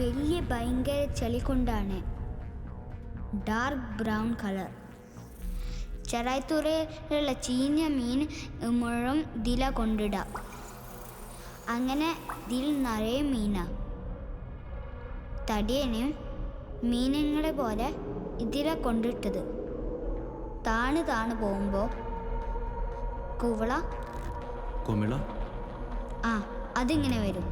വലിയ ഭയങ്കര ചെളി കൊണ്ടാണ്. Dark brown colour. ചെറായിത്തുറയിലുള്ള ചീഞ്ഞ മീൻ മുഴുവൻ ഇതില കൊണ്ടിടാം. അങ്ങനെ ഇതിൽ നിറയെ മീനാ. തടിയന് മീനുങ്ങളെ പോലെ ഇതില കൊണ്ടിട്ടത്. താണ് പോകുമ്പോൾ കുമിള ആ അതിങ്ങനെ വരും.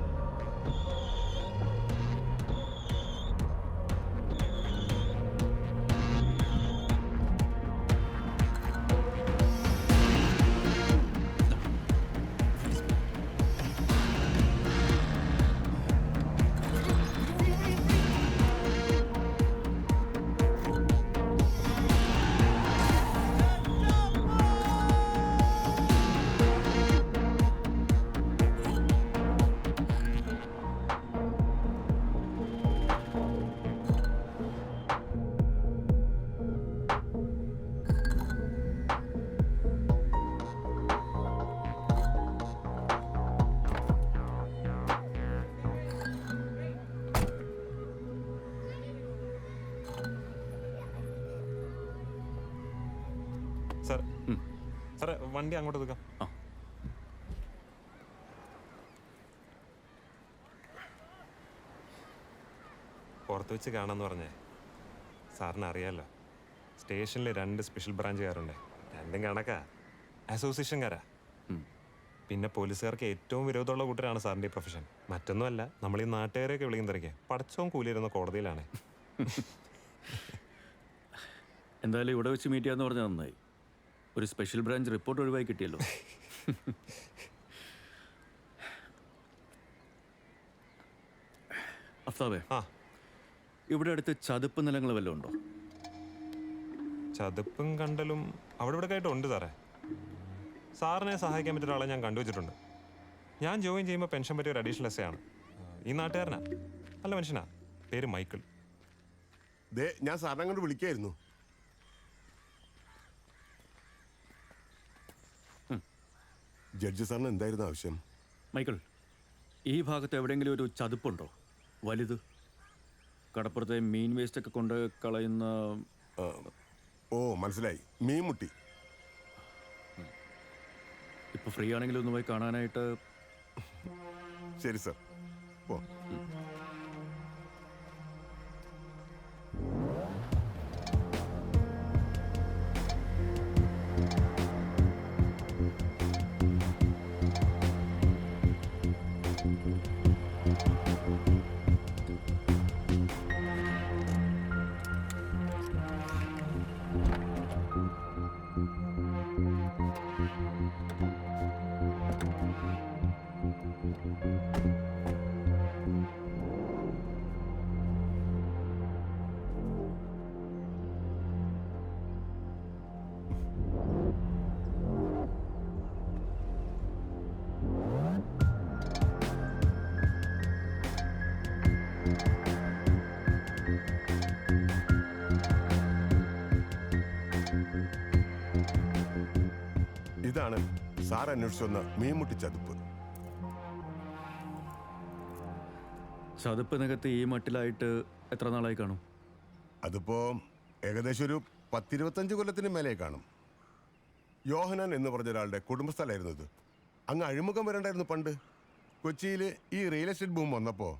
സാറേ വണ്ടി അങ്ങോട്ട് എടുക്കാം. പുറത്ത് വെച്ച് കാണാമെന്ന് പറഞ്ഞേ. സാറിന് അറിയാമല്ലോ, സ്റ്റേഷനിൽ 2 സ്പെഷ്യൽ ബ്രാഞ്ചുകാരുണ്ട്. രണ്ടും കണക്കാ, അസോസിയേഷൻകാരാ. പിന്നെ പോലീസുകാർക്ക് ഏറ്റവും വിരോധമുള്ള കൂട്ടരാണ് സാറിൻ്റെ ഈ പ്രൊഫഷൻ. മറ്റൊന്നുമല്ല, നമ്മൾ ഈ നാട്ടുകാരെയൊക്കെ വിളിക്കുന്ന തിരക്കേ പടച്ചവും കൂലിയിരുന്ന കോടതിയിലാണ്. എന്തായാലും ഇവിടെ വെച്ച് മീറ്റ് ചെയ്യാന്ന് പറഞ്ഞാൽ നന്നായി. ഒരു സ്പെഷ്യൽ ബ്രാഞ്ച് റിപ്പോർട്ട് ഒഴിവായി കിട്ടിയല്ലോ. അഫ്താബേ, ഇവിടെ അടുത്ത് ചതുപ്പ് നിലങ്ങൾ വല്ലതും ഉണ്ടോ? ചതുപ്പും കണ്ടലും അവിടെ ഇവിടെ ആയിട്ട് ഉണ്ട് സാറേ. സാറിനെ സഹായിക്കാൻ പറ്റിയ ഒരാളെ ഞാൻ കണ്ടുവച്ചിട്ടുണ്ട്. ഞാൻ ജോയിൻ ചെയ്യുമ്പോൾ പെൻഷൻ പറ്റിയ ഒരു അഡീഷണൽ എസ് ആണ്. ഈ നാട്ടുകാരനാ, നല്ല മനുഷ്യനാ. പേര് മൈക്കിൾ. ഞാൻ സാറിനെ കൊണ്ട് വിളിക്കായിരുന്നു. ജഡ്ജി സാറിന് എന്തായിരുന്നു ആവശ്യം? മൈക്കിൾ, ഈ ഭാഗത്ത് എവിടെയെങ്കിലും ഒരു ചതുപ്പുണ്ടോ വലുത്? കടപ്പുറത്തെ മീൻ വേസ്റ്റ് ഒക്കെ കൊണ്ട് കളയുന്ന... ഓ മനസ്സിലായി, മീൻമുട്ടി. ഇപ്പൊ ഫ്രീ ആണെങ്കിലും ഒന്ന് പോയി കാണാനായിട്ട്. ശരി സാർ, പോ. ഇതാണ് സാർ അന്വേഷിച്ചു വന്ന മീൻമുട്ടി ചതുപ്പ്. ചതുപ്പ് നികത്ത് ഈ മട്ടിലായിട്ട് എത്ര നാളായി കാണും? അതിപ്പോ ഏകദേശം ഒരു 10-25 കൊല്ലത്തിന് മേലെ കാണും. യോഹനാൻ എന്ന് പറഞ്ഞ ഒരാളുടെ കുടുംബസ്ഥലായിരുന്നു ഇത്. അങ്ങ് അഴിമുഖം വരണ്ടായിരുന്നു പണ്ട്. കൊച്ചിയിൽ ഈ റിയൽ എസ്റ്റേറ്റ് ബൂം വന്നപ്പോൾ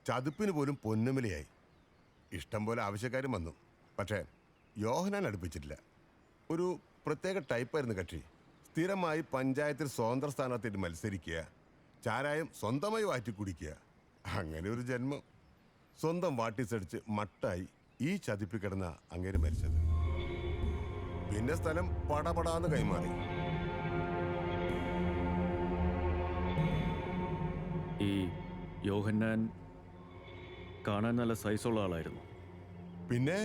ചതുപ്പിന് പോലും പൊന്നുമലയായി. ഇഷ്ടം പോലെ ആവശ്യക്കാരും വന്നു. പക്ഷേ യോഹനാൻ അടുപ്പിച്ചിട്ടില്ല. ഒരു പ്രത്യേക ടൈപ്പായിരുന്നു കക്ഷി. സ്ഥിരമായി പഞ്ചായത്തിൽ സ്വതന്ത്ര സ്ഥാനത്തേക്ക് മത്സരിക്കുക, ചാരായം സ്വന്തമായി വാറ്റി കുടിക്കുക. അങ്ങനെ ഒരു ജന്മം. സ്വന്തം വാട്ടിസടിച്ച് മട്ടായി ഈ ചതിപ്പിൽ കിടന്ന അങ്ങേര് മരിച്ചത്. പിന്നെ സ്ഥലം പടപടാന്ന് കൈമാറി. ഈ യോഹന്നാൻ കാണാൻ നല്ല സൈസുള്ള ആളായിരുന്നു. പിന്നെ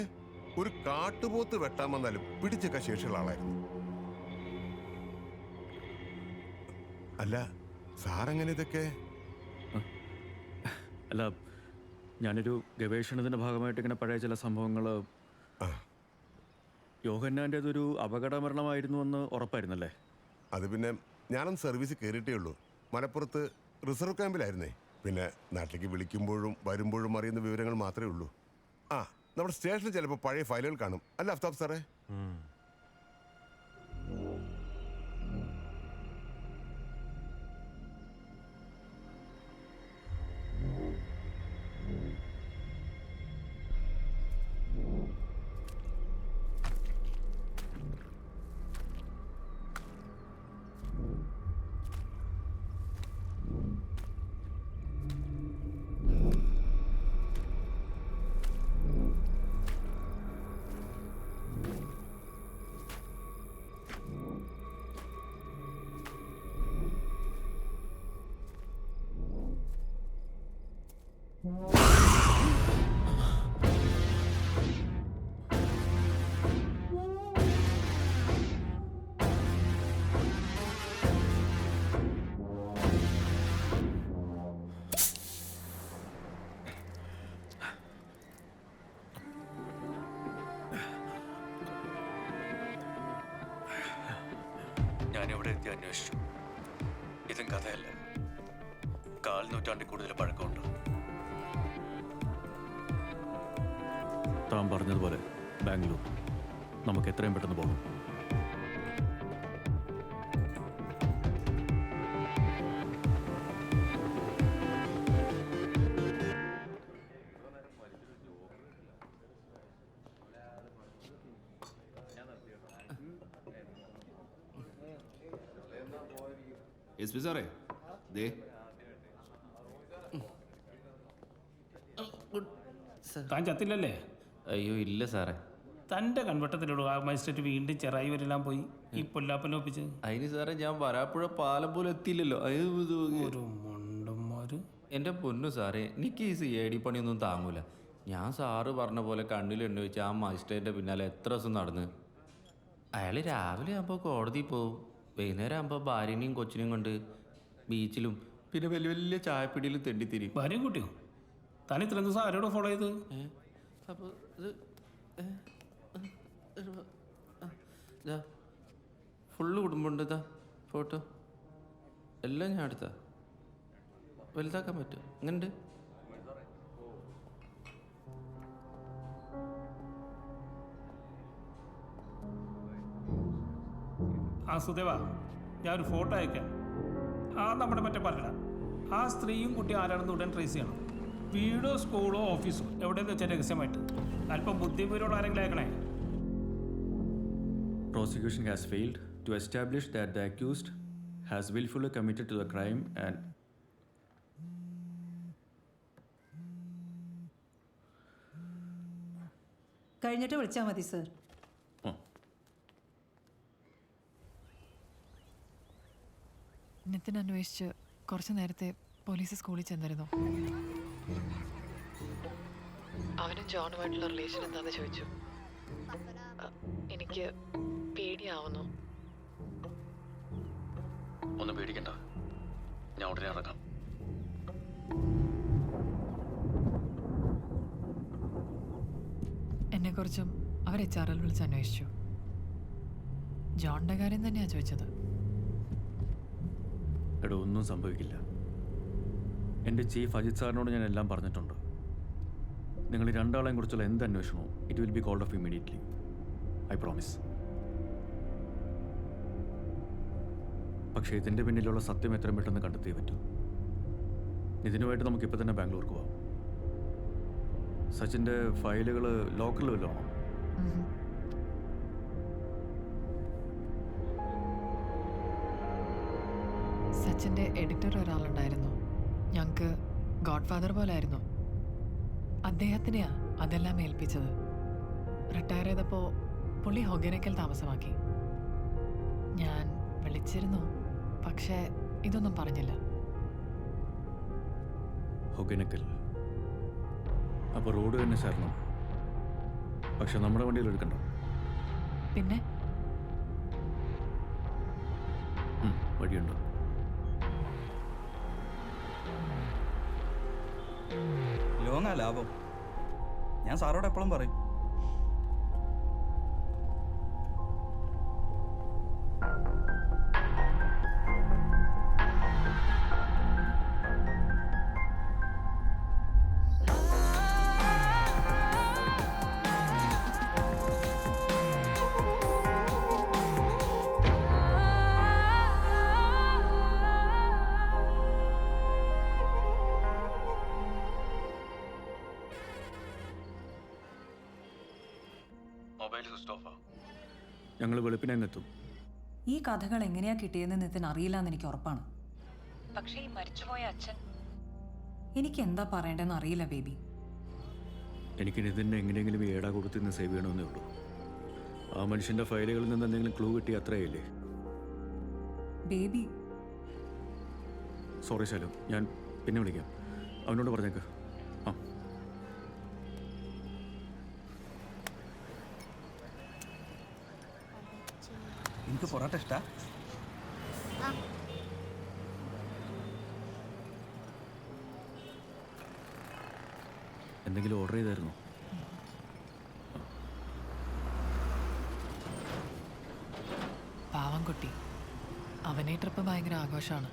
ഒരു കാട്ടുപോത്ത് വെട്ടാൻ വന്നാലും പിടിച്ചൊക്കെ ശേഷിയുള്ള ആളായിരുന്നു. അല്ല സാറെങ്ങനെ ഇതൊക്കെ? അല്ല, ഞാനൊരു ഗവേഷണത്തിന്റെ ഭാഗമായിട്ട് ഇങ്ങനെ പഴയ ചില സംഭവങ്ങൾ. യോഹന്നാൻ്റെതൊരു അപകടമരണമായിരുന്നു എന്ന് ഉറപ്പായിരുന്നല്ലേ? അത് പിന്നെ ഞാനൊന്ന് സർവീസ് കയറിയിട്ടേ ഉള്ളൂ. മലപ്പുറത്ത് റിസർവ് ക്യാമ്പിലായിരുന്നേ. പിന്നെ നാട്ടിലേക്ക് വിളിക്കുമ്പോഴും വരുമ്പോഴും അറിയുന്ന വിവരങ്ങൾ മാത്രമേ ഉള്ളൂ. ആ, നമ്മുടെ സ്റ്റേഷനിൽ ചിലപ്പോൾ പഴയ ഫയലുകൾ കാണും, അല്ല അഫ്താബ് സാറേ? ഞാനിവിടെ എത്തി അന്വേഷിച്ചു. ഇതും കഥയല്ല, 4 നൂറ്റാണ്ടിൽ കൂടുതൽ പഴക്കമുണ്ട്. താൻ പറഞ്ഞതുപോലെ ബാംഗ്ലൂർ, നമുക്ക് എത്രയും പെട്ടെന്ന് പോകണം. എസ് പി സാറേ, ദേ താൻ ചത്തില്ലല്ലേ? അയ്യോ ഇല്ല സാറേ. തൻ്റെ കൺവട്ടത്തിലൂടെ ആ മജിസ്ട്രേറ്റ് വീണ്ടും ചെറായി വരെല്ലാം പോയി ഈ പൊല്ലാപ്പനെ ഒപ്പിച്ച്. അതിന് സാറേ ഞാൻ വരാപ്പുഴ പാലം പോലും എത്തിയില്ലല്ലോ. ഒരു മുണ്ടന്മാര്. എൻ്റെ പൊന്നു സാറേ, എനിക്ക് ഈ CID പണിയൊന്നും താങ്ങൂല. ഞാൻ സാറ് പറഞ്ഞ പോലെ കണ്ണിലെണ്ണ വെച്ച് ആ മജിസ്ട്രേറ്റിൻ്റെ പിന്നാലെ എത്ര ദിവസം നടന്ന്. അയാൾ രാവിലെ ആകുമ്പോൾ കോടതി പോവും, വൈകുന്നേരം ആകുമ്പോൾ ഭാര്യനെയും കൊച്ചിനെയും കൊണ്ട് ബീച്ചിലും പിന്നെ വലിയ വലിയ ചായപ്പിടിയിലും തെണ്ടിത്തിരിയും. ഭാര്യയും കുട്ടിയോ? താൻ ഇത്രയും ദിവസം ആരോട് ഫോളോ ചെയ്ത്? അപ്പോൾ ഇത് ഫുള്ള് കുടുംബമുണ്ട്. ഇതാ ഫോട്ടോ എല്ലാം ഞാൻ എടുത്താ. വലുതാക്കാൻ പറ്റും. എങ്ങനെയുണ്ട്? ആ സുദേവാ, ഞാനൊരു ഫോട്ടോ അയക്കാം. ആ നമ്മുടെ മറ്റേ പറയല ആ സ്ത്രീയും കുട്ടി ആരാണെന്ന് ഉടൻ ട്രേസ് ചെയ്യണം. വീടോ സ്കൂളോ ഓഫീസോ എവിടെയെന്ന് വെച്ചാൽ രഹസ്യമായിട്ട്. അല്പം ബുദ്ധിപൂർവ്വം ആരെങ്കിലും അയക്കണേ. Prosecution has failed to establish that the accused has willfully committed to the crime and കഴിഞ്ഞിട്ട് വിളിച്ചാൽ മതി സർ. നിതിൻ അന്വേഷിച്ച് കുറച്ച് നേരത്തെ പോലീസ് സ്കൂളിൽ ചെന്നിരുന്നു. അവനും ജോണുമായിട്ടുള്ള റിലേഷൻ എന്താണെന്ന് ചോദിച്ചു. എനിക്ക് പേടിയാവുന്നു. ഒന്നും പേടിക്കണ്ട, ഞാൻ ഉടനെ ഇറങ്ങാം. എന്നെക്കുറിച്ചും അവർ HRL വിളിച്ച് അന്വേഷിച്ചു. ജോണിൻ്റെ കാര്യം തന്നെയാണ് ചോദിച്ചത്. എടോ, ഒന്നും സംഭവിക്കില്ല. എൻ്റെ ചീഫ് അജിത് സാറിനോട് ഞാൻ എല്ലാം പറഞ്ഞിട്ടുണ്ട്. നിങ്ങൾ രണ്ടാളെയും കുറിച്ചുള്ള എന്ത് അന്വേഷണവും it will be called off immediately. I promise. പക്ഷേ ഇതിൻ്റെ പിന്നിലുള്ള സത്യം എത്രയും പെട്ടെന്ന് കണ്ടെത്തിയേ പറ്റൂ. ഇതിനുമായിട്ട് നമുക്കിപ്പോൾ തന്നെ ബാംഗ്ലൂർക്ക് പോവാം. സച്ചിൻ്റെ ഫയലുകൾ ലോക്കറിൽ വല്ലതും ആണോ? സച്ചിൻ്റെ എഡിറ്റർ ഒരാളുണ്ടായിരുന്നു. ഞങ്ങൾക്ക് ഗോഡ് ഫാദർ പോലെ ആയിരുന്നു. അദ്ദേഹത്തിനെയാ അതെല്ലാം ഏൽപ്പിച്ചത്. റിട്ടയർ ചെയ്തപ്പോൾ പുള്ളി ഹൊഗനക്കൽ താമസമാക്കി. ഞാൻ വിളിച്ചിരുന്നു, പക്ഷേ ഇതൊന്നും പറഞ്ഞില്ല. ഹൊഗനക്കൽ അപ്പോൾ റോഡ് തന്നെ ചേർന്നു. പക്ഷെ നമ്മുടെ വണ്ടിയിൽ എടുക്കണ്ട. പിന്നെ വഴിയുണ്ടോ? ലോങ്ങാ ലാഭം. ഞാൻ സാറോട് എപ്പോഴും പറയും. മൊബൈൽ സ്വിച്ച് ഓഫാ. ഞങ്ങൾ വെളുപ്പിനങ്ങെത്തും. ഈ കഥകൾ എങ്ങനെയാ കിട്ടിയതെന്ന് നിതിൻ അറിയില്ല എന്ന് എനിക്ക് ഉറപ്പാണ്. പക്ഷേ ഈ മരിച്ചുപോയ അച്ഛൻ എനിക്ക് എന്താ പറയേണ്ടതെന്ന് അറിയില്ല ബേബി. എനിക്ക് നിതിനെ എങ്ങനെയെങ്കിലും ഏടാ കൊടുത്ത് ഇന്ന് സേവ് ചെയ്യണമെന്നേ ഉള്ളൂ. ആ മനുഷ്യൻ്റെ ഫയലുകളിൽ നിന്ന് എന്തെങ്കിലും ക്ലൂ കിട്ടി അത്രയല്ലേ. ബേബി സോറി ശാലു, ഞാൻ പിന്നെ വിളിക്കാം. അവനോട് പറഞ്ഞേക്ക്. ആ എനിക്ക് പൊറോട്ട ഇഷ്ടാ. ആ എന്തെങ്കിലും ഓർഡർ ചെയ്തായിരുന്നോ? പാവം കുട്ടി, അവനെ ട്രിപ്പ് ഭയങ്കര ആഘോഷമാണ്.